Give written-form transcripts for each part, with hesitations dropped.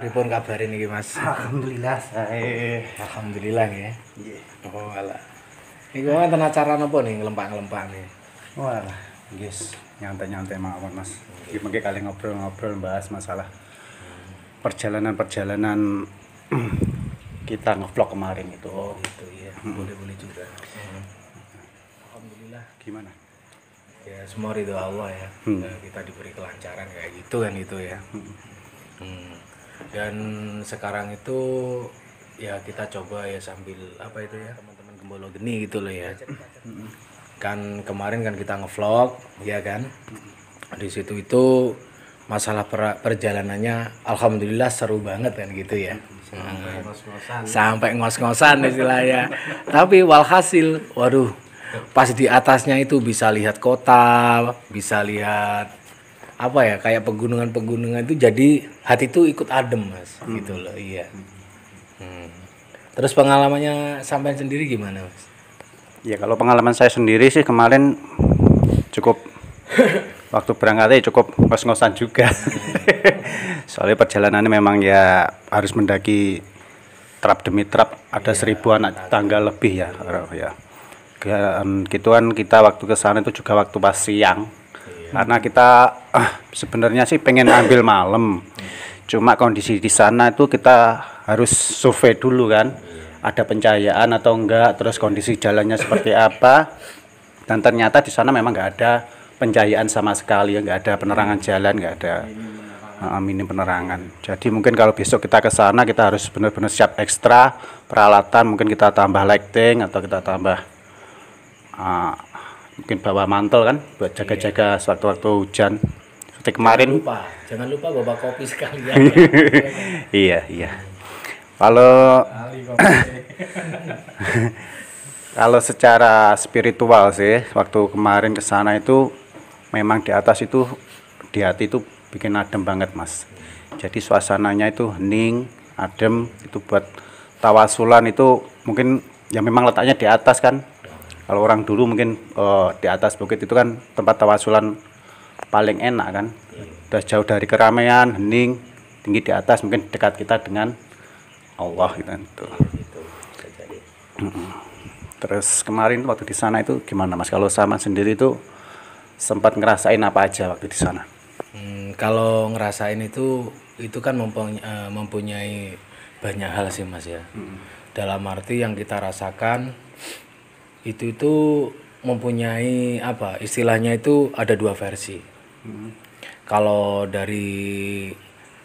Pripun kabarin iki Mas? Alhamdulillah saya. Alhamdulillah ya. Nggih. Oh alah. Iku wonten acara napa nih ngelempak-ngelempak nih? Walah, guys, nyantai-nyantai mawon Mas. Iki mengke kali ngobrol-ngobrol bahas masalah perjalanan-perjalanan kita ngevlog kemarin itu. Oh gitu ya. Boleh-boleh juga. Alhamdulillah. Gimana? Ya semua ridho Allah ya. Kita diberi kelancaran kayak gitu kan itu ya. Dan sekarang itu ya kita coba ya sambil apa itu ya teman-teman Gembolo Geni gitu loh ya. Kan kemarin kan kita ngevlog ya kan. Di situ itu masalah perjalanannya alhamdulillah seru banget kan gitu ya. Sampai ngos-ngosan istilahnya. Tapi walhasil waduh pas di atasnya itu bisa lihat kota, bisa lihat apa ya kayak pegunungan-pegunungan itu jadi hati itu ikut adem Mas gitu loh iya. Terus pengalamannya sampai sendiri gimana Mas? Ya kalau pengalaman saya sendiri sih kemarin cukup waktu berangkatnya cukup ngos-ngosan juga. Soalnya perjalanannya memang ya harus mendaki trap demi trap ada seribuan tangga lebih ya. Ya. Dan gitu kan kita waktu ke sana itu juga waktu pas siang. Karena kita sebenarnya sih pengen ambil malam. Cuma kondisi di sana itu kita harus survei dulu kan. Ada pencahayaan atau enggak, terus kondisi jalannya seperti apa. Dan ternyata di sana memang enggak ada pencahayaan sama sekali, enggak ada penerangan jalan, enggak ada minim penerangan. Jadi mungkin kalau besok kita ke sana kita harus benar-benar siap ekstra peralatan, mungkin kita tambah lighting atau kita tambah mungkin bawa mantel kan buat jaga-jaga sewaktu-waktu hujan seperti kemarin. Jangan lupa bawa kopi sekalian. Iya. Kalau kalau secara spiritual sih waktu kemarin ke sana itu memang di atas itu di hati itu bikin adem banget Mas. Jadi suasananya itu hening, adem, itu buat tawasulan itu mungkin ya memang letaknya di atas kan. Kalau orang dulu mungkin di atas bukit itu kan tempat tawasulan paling enak kan. Udah jauh dari keramaian, hening, tinggi di atas mungkin dekat kita dengan Allah gitu. Terus kemarin waktu di sana itu gimana Mas? Kalau sama sendiri itu sempat ngerasain apa aja waktu di sana? Kalau ngerasain itu kan mempunyai banyak hal sih Mas ya. Dalam arti yang kita rasakan itu mempunyai apa istilahnya itu ada dua versi. Kalau dari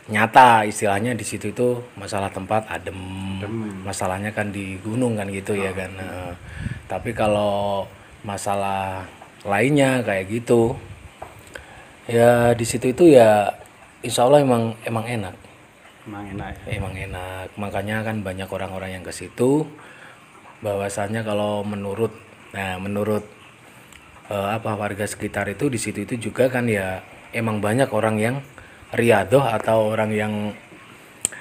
nyata istilahnya di situ itu masalah tempat adem. Masalahnya kan di gunung kan gitu ya kan. Tapi kalau masalah lainnya kayak gitu ya di situ itu ya insya Allah emang enak. Emang enak. Makanya kan banyak orang-orang yang ke situ. Bahwasannya kalau menurut warga sekitar itu di situ itu juga kan ya emang banyak orang yang riadoh atau orang yang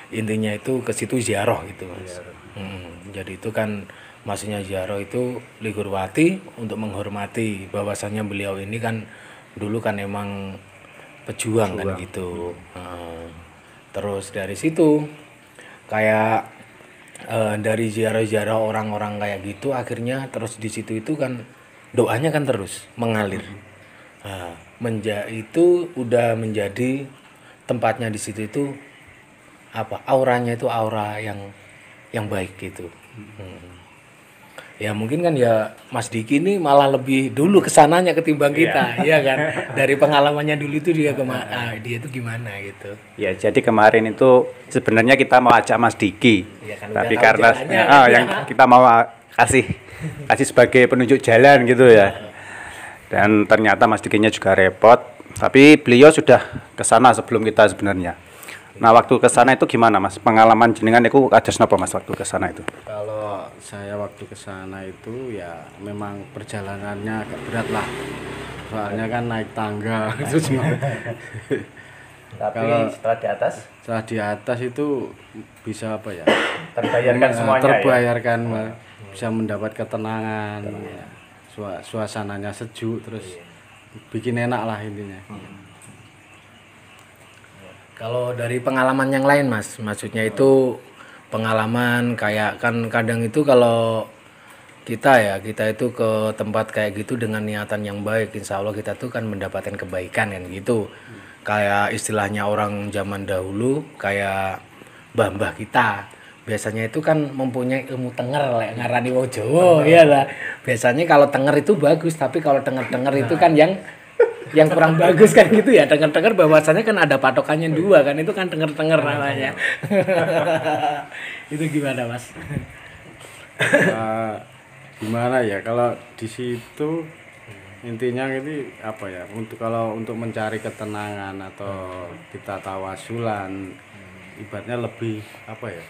intinya itu ke situ ziarah gitu Mas. Jadi itu kan maksudnya ziarah itu Ligurwati untuk menghormati bahwasannya beliau ini kan dulu kan emang pejuang kan gitu. Terus dari situ kayak dari ziarah-ziarah orang-orang kayak gitu akhirnya terus di situ itu kan doanya kan terus mengalir. Itu udah menjadi tempatnya di situ itu apa auranya itu aura yang baik gitu. Ya mungkin kan ya Mas Diki ini malah lebih dulu kesananya ketimbang kita, ya kan? Dari pengalamannya dulu itu dia itu gimana gitu. Ya jadi kemarin itu sebenarnya kita mau ajak Mas Diki, ya, kan tapi karena yang kita mau kasih sebagai penunjuk jalan gitu ya. Dan ternyata Mas Dikinya juga repot, tapi beliau sudah ke sana sebelum kita sebenarnya. Nah waktu ke sana itu gimana Mas? Pengalaman jenengan itu ada apa Mas waktu ke sana itu? Kalau saya waktu ke sana itu ya memang perjalanannya agak berat lah. Soalnya kan naik tangga itu cuma. Tapi kalau setelah di atas itu bisa apa ya? terbayarkan semuanya. Terbayarkan bisa mendapat ketenangan. Ya. Suasananya sejuk terus bikin enak lah intinya. Kalau dari pengalaman yang lain Mas, maksudnya itu pengalaman kayak kan kadang itu kalau kita itu ke tempat kayak gitu dengan niatan yang baik, insya Allah kita tuh kan mendapatkan kebaikan kan gitu. Kayak istilahnya orang zaman dahulu kayak mbah-mbah kita biasanya itu kan mempunyai ilmu tenger lek ngarani wong Jawa ya lah. Biasanya kalau tenger itu bagus, tapi kalau tenger-tenger itu kan yang kurang bagus kan gitu ya. Tenger-tenger bahwasanya kan ada patokannya dua kan, itu kan tenger-tenger namanya. Itu gimana Mas? Gimana ya kalau di situ intinya ini apa ya, untuk mencari ketenangan atau kita tawasulan, ibaratnya lebih apa ya,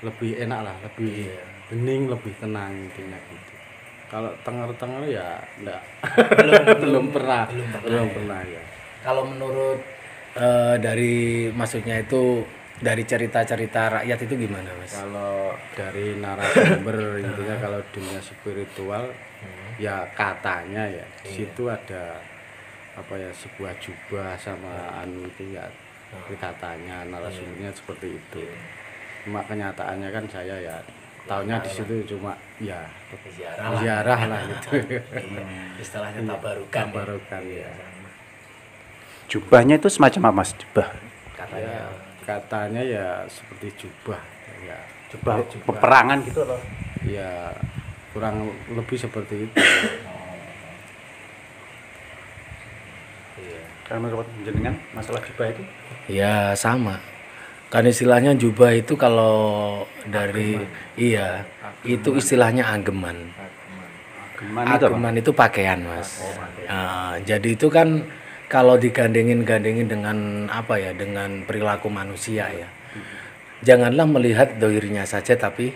lebih enak lah, lebih hening, lebih tenang intinya gitu. Kalau tenger-tenger ya enggak, belum pernah ya. Kalau menurut dari maksudnya itu dari cerita-cerita rakyat itu gimana Mas? Kalau dari narasumber intinya kalau dunia spiritual ya katanya ya di situ ada apa ya, sebuah jubah sama anu itu ya, katanya narasumbernya seperti itu. Cuma kenyataannya kan saya ya tahunya di situ cuma ya ziarah lah gitu. Istilahnya tabarukan ya. Jubahnya itu semacam apa Mas? Jubah. Katanya ya seperti jubah ya. Jubah peperangan gitu loh. Ya kurang lebih seperti itu. Karena menurut jenengan masalah jubah itu? Ya sama. Kan istilahnya jubah itu kalau dari itu istilahnya ageman. Ageman itu pakaian Mas. Nah, jadi itu kan kalau digandengin dengan apa ya, dengan perilaku manusia ya. Janganlah melihat dohirnya saja, tapi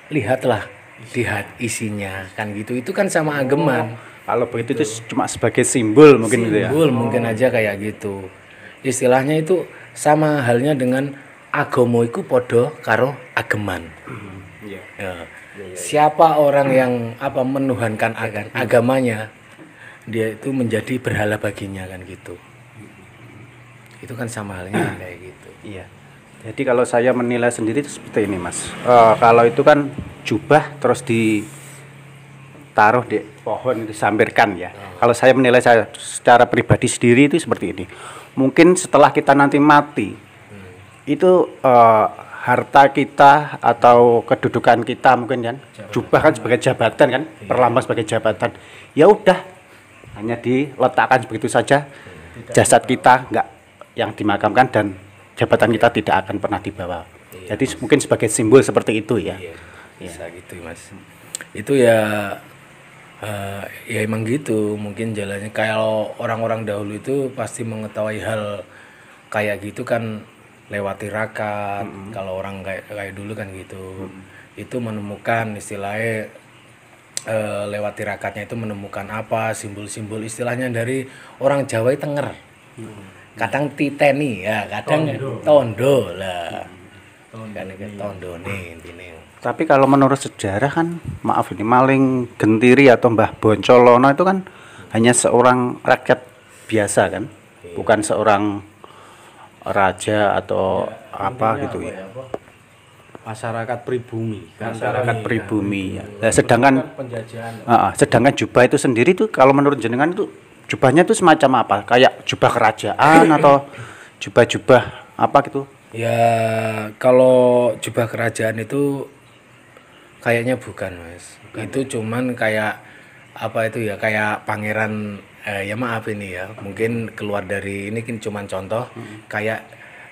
lihat isinya kan gitu. Itu kan sama ageman. Kalau begitu itu cuma sebagai simbol mungkin gitu ya. Simbol mungkin aja kayak gitu. Istilahnya itu sama halnya dengan agama iku podo karo ageman. Ya. Siapa orang yang menuhankan agamanya, dia itu menjadi berhala baginya kan gitu. Itu kan sama halnya kayak gitu. Iya. Jadi kalau saya menilai sendiri itu seperti ini Mas. Kalau itu kan jubah terus ditaruh di pohon, disampirkan ya. Kalau saya menilai saya secara pribadi sendiri itu seperti ini. Mungkin setelah kita nanti mati, itu harta kita atau kedudukan kita mungkin kan, jubah kan sebagai jabatan kan, perlambang sebagai jabatan. Ya udah, hanya diletakkan begitu saja. Jasad kita enggak yang dimakamkan dan jabatan kita tidak akan pernah dibawa. Jadi mungkin sebagai simbol seperti itu ya. Bisa gitu Mas. Itu ya emang gitu. Mungkin jalannya kalau orang-orang dahulu itu pasti mengetahui hal kayak gitu kan lewat tirakat. Kalau orang kayak dulu kan gitu. Itu menemukan istilahnya lewat tirakatnya itu menemukan apa simbol-simbol istilahnya dari orang Jawa itu tenger. Kadang titeni ya, kadang tondo lah. Kan tondo nih intine. Tapi kalau menurut sejarah kan, maaf ini maling Gentiri atau Mbah Boncolono itu kan hanya seorang rakyat biasa kan, bukan seorang raja atau apa gitu ya. Masyarakat pribumi. Masyarakat pribumi ya. Nah, sedangkan jubah itu sendiri tuh kalau menurut jenengan itu jubahnya itu semacam apa? Kayak jubah kerajaan atau jubah-jubah apa gitu? Ya kalau jubah kerajaan itu kayaknya bukan Mas. Itu cuman kayak apa itu ya, kayak pangeran ya maaf ini ya, mungkin keluar dari ini kan cuman contoh kayak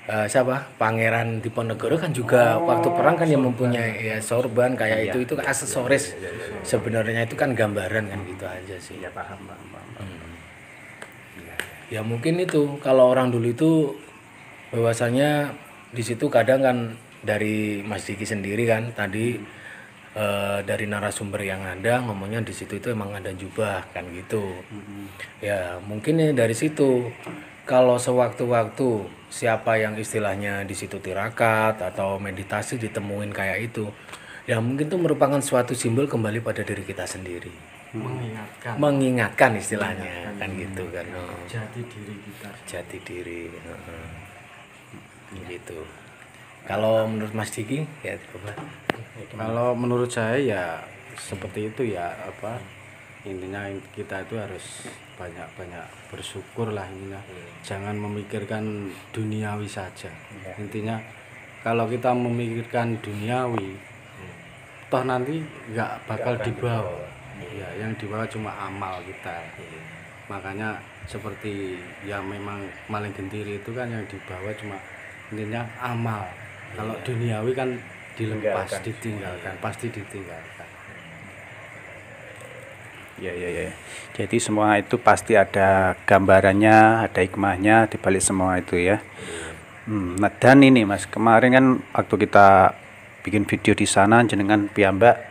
siapa Pangeran Diponegoro kan juga waktu perang kan yang mempunyai ya sorban kayak itu aksesoris. Sebenarnya itu kan gambaran kan gitu aja sih. Ya paham. Ya mungkin itu kalau orang dulu itu bahwasanya di situ kadang kan dari Mas Diki sendiri kan tadi dari narasumber yang ada ngomongnya di situ itu emang ada jubah kan gitu. Ya mungkin ya dari situ kalau sewaktu-waktu siapa yang istilahnya di situ tirakat atau meditasi ditemuin kayak itu, ya mungkin itu merupakan suatu simbol kembali pada diri kita sendiri. Mengingatkan istilahnya kan gitu kan. Jati diri kita. Jati diri. gitu. Kalau menurut Mas Diki ya coba. Kalau menurut saya ya seperti itu ya, apa intinya kita itu harus banyak-banyak bersyukur lah intinya. Jangan memikirkan duniawi saja. Intinya kalau kita memikirkan duniawi, toh nanti nggak bakal dibawa. Ya, yang dibawa cuma amal kita. Makanya seperti yang memang maling gentiri itu kan yang dibawa cuma intinya amal. Kalau duniawi kan dilepas, ditinggalkan, pasti ditinggalkan. Ya. Jadi semua itu pasti ada gambarannya, ada hikmahnya di balik semua itu ya. Nah, dan ini Mas, kemarin kan waktu kita bikin video di sana jenengan piyambak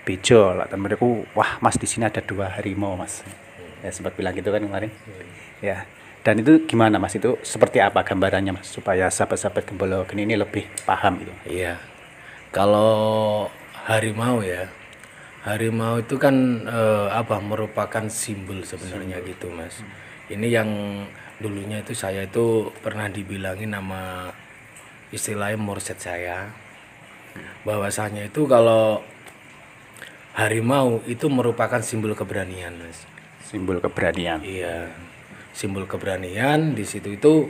bejo lah, dan mereka wah Mas di sini ada 2 harimau Mas. Ya sempat bilang gitu kan kemarin. Ya. Dan itu gimana Mas, itu seperti apa gambarannya Mas, supaya sahabat-sahabat Gembologen ini lebih paham gitu. Iya. Kalau harimau ya, harimau itu kan merupakan simbol sebenarnya gitu Mas. Ini yang dulunya itu saya itu pernah dibilangin nama istilahnya mursyid saya, bahwasanya itu kalau harimau itu merupakan simbol keberanian Mas. Simbol keberanian. Iya, simbol keberanian di situ itu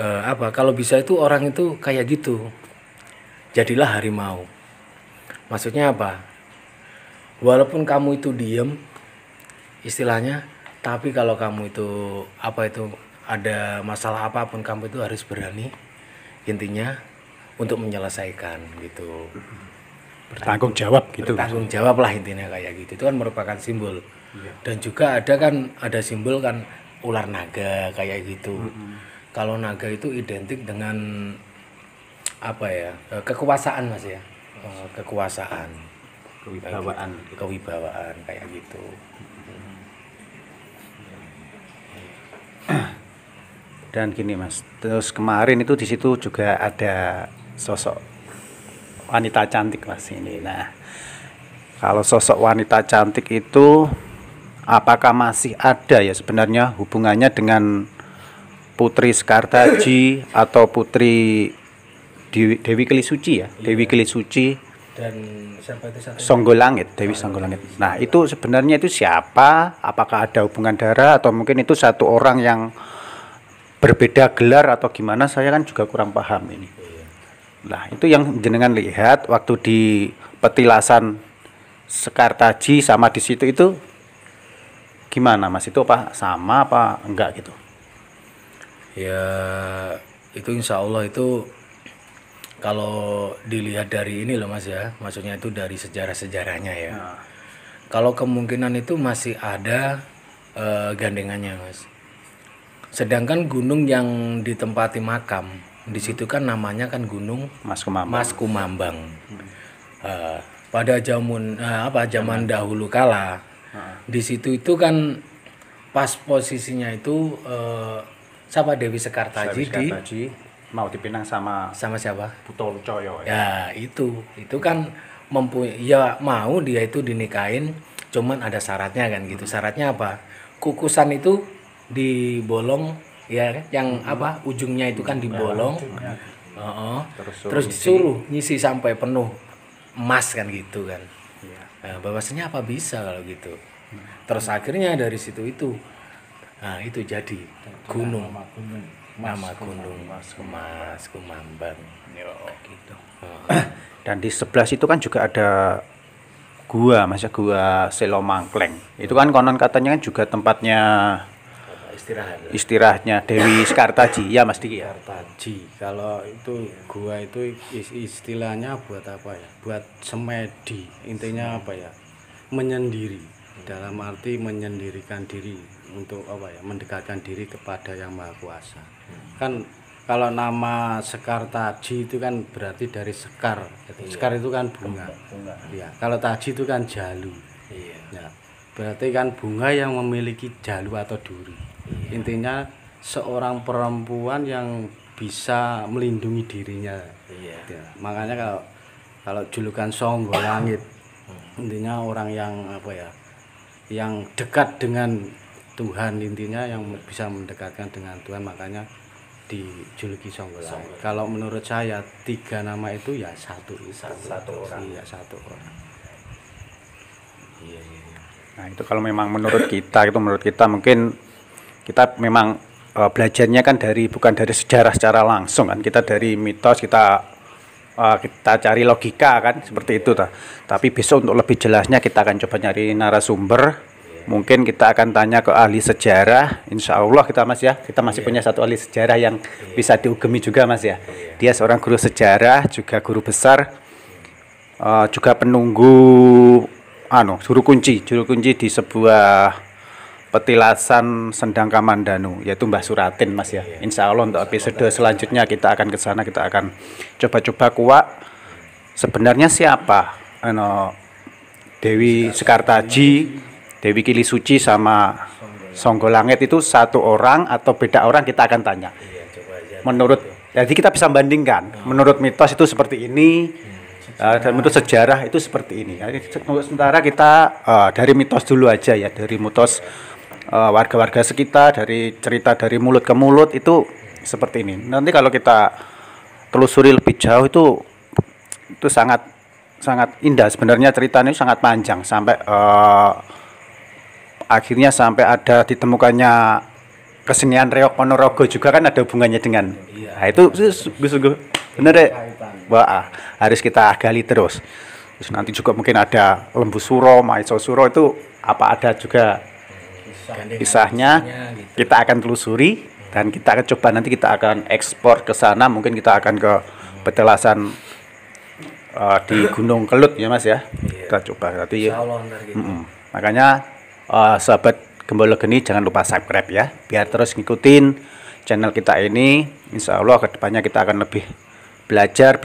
kalau bisa itu orang itu kayak gitu, jadilah harimau. Maksudnya apa? Walaupun kamu itu diem, istilahnya, tapi kalau kamu itu ada masalah apapun, kamu itu harus berani, intinya untuk menyelesaikan gitu. Bertanggung jawab gitu. Bertanggung jawab lah intinya kayak gitu. Itu kan merupakan simbol. Dan juga ada simbol kan ular naga kayak gitu. Kalau naga itu identik dengan kekuasaan Mas ya. Kekuasaan, kewibawaan kayak gitu. Dan gini Mas, terus kemarin itu di situ juga ada sosok wanita cantik Mas ini. Nah, kalau sosok wanita cantik itu apakah masih ada ya sebenarnya hubungannya dengan Putri Sekartaji atau Putri Dewi Kelisuci ya? Dewi Kelisuci Dan siapa itu satu? Songgolangit, Dewi Songgolangit. Nah, itu sebenarnya itu siapa? Apakah ada hubungan darah atau mungkin itu satu orang yang berbeda gelar atau gimana? Saya kan juga kurang paham ini. Nah, itu yang jenengan lihat waktu di petilasan Sekartaji sama di situ itu gimana Mas? Itu apa sama apa enggak gitu? Ya, itu insya Allah itu kalau dilihat dari ini loh Mas ya, maksudnya itu dari sejarah-sejarahnya ya. Kalau kemungkinan itu masih ada gandengannya Mas. Sedangkan gunung yang ditempati makam di situ kan namanya kan Gunung Mas Kumambang. Mas Kumambang. Pada zaman dahulu kala di situ itu kan pas posisinya itu siapa Dewi Sekartaji mau dipinang sama siapa? Puto Lucoyo Ya itu kan ya mau dia itu dinikahin, cuman ada syaratnya kan gitu. Syaratnya apa? Kukusan itu dibolong ya, yang ujungnya itu kan dibolong. Terus disuruh ngisi sampai penuh emas kan gitu kan. Nah, bahwasanya apa bisa kalau gitu. Terus akhirnya dari situ itu itu jadi gunung. Nama gunung Mas Kumambang gitu. Dan di sebelah situ kan juga ada gua Gua Selomangkleng. Itu kan konon katanya kan juga tempatnya istirahatnya Dewi Sekartaji ya Mas Diki ya. Sekartaji. Kalau itu gua itu istilahnya buat apa ya? Buat semedi. Intinya apa ya? Menyendiri. Dalam arti menyendirikan diri untuk mendekatkan diri kepada Yang Maha Kuasa. Kan kalau nama Sekartaji itu kan berarti dari sekar. Sekar itu kan bunga. Ya, kalau taji itu kan jalu. Ya, berarti kan bunga yang memiliki jalu atau duri. Intinya seorang perempuan yang bisa melindungi dirinya. Ya, makanya kalau julukan Songgolangit, intinya orang yang yang dekat dengan Tuhan, intinya yang bisa mendekatkan dengan Tuhan, makanya dijuluki Songgolangit. Kalau menurut saya 3 nama itu ya satu orang. Iya, satu orang. Iya, iya. Nah, itu kalau memang menurut kita mungkin kita memang belajarnya kan bukan dari sejarah secara langsung kan, kita dari mitos, kita cari logika kan, seperti itu tapi besok untuk lebih jelasnya kita akan coba nyari narasumber. Mungkin kita akan tanya ke ahli sejarah, insya Allah kita masih punya satu ahli sejarah yang bisa diugemi juga Mas ya. Dia seorang guru sejarah, juga guru besar, juga penunggu juru kunci di sebuah petilasan Sendang Kamandanu, yaitu Mbah Suratin Mas ya. Insya Allah untuk episode selanjutnya kita akan ke sana, kita akan coba-coba kuak sebenarnya siapa Dewi Sekartaji, Dewi Kili Suci sama Songgolangit itu satu orang atau beda orang, kita akan tanya. Jadi kita bisa bandingkan. Menurut mitos itu seperti ini, dan menurut sejarah itu seperti ini. Untuk sementara kita dari mitos dulu aja ya, dari mitos warga-warga sekitar, dari cerita dari mulut ke mulut itu seperti ini. Nanti kalau kita telusuri lebih jauh itu sangat indah sebenarnya, ceritanya sangat panjang sampai akhirnya sampai ada ditemukannya kesenian Reok Ponorogo juga kan ada hubungannya dengan nah, itu sungguh bener deh. Wah, harus kita gali terus nanti juga mungkin ada Lembu Suro, Maiso Suro, itu apa ada juga kisahnya gitu. Kita akan telusuri dan kita akan coba, nanti kita akan ekspor ke sana, mungkin kita akan ke petilasan di Gunung Kelut ya Mas ya. Kita coba nanti ya. Makanya sahabat Gembala Geni jangan lupa subscribe ya, biar terus ngikutin channel kita ini. Insya Allah kedepannya kita akan lebih belajar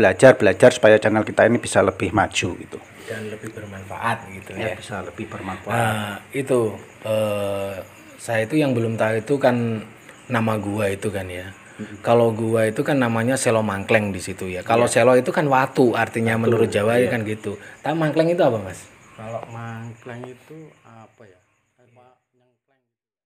supaya channel kita ini bisa lebih maju gitu dan lebih bermanfaat gitu ya. Bisa lebih bermanfaat. Nah itu saya itu yang belum tahu itu kan nama gua itu kan ya. Kalau gua itu kan namanya Selo Mangkleng di situ ya. Kalau Selo itu kan watu, artinya menurut Jawa ya kan gitu. Tapi Mangkleng itu apa Mas? Kalau Mangkleng itu apa ya?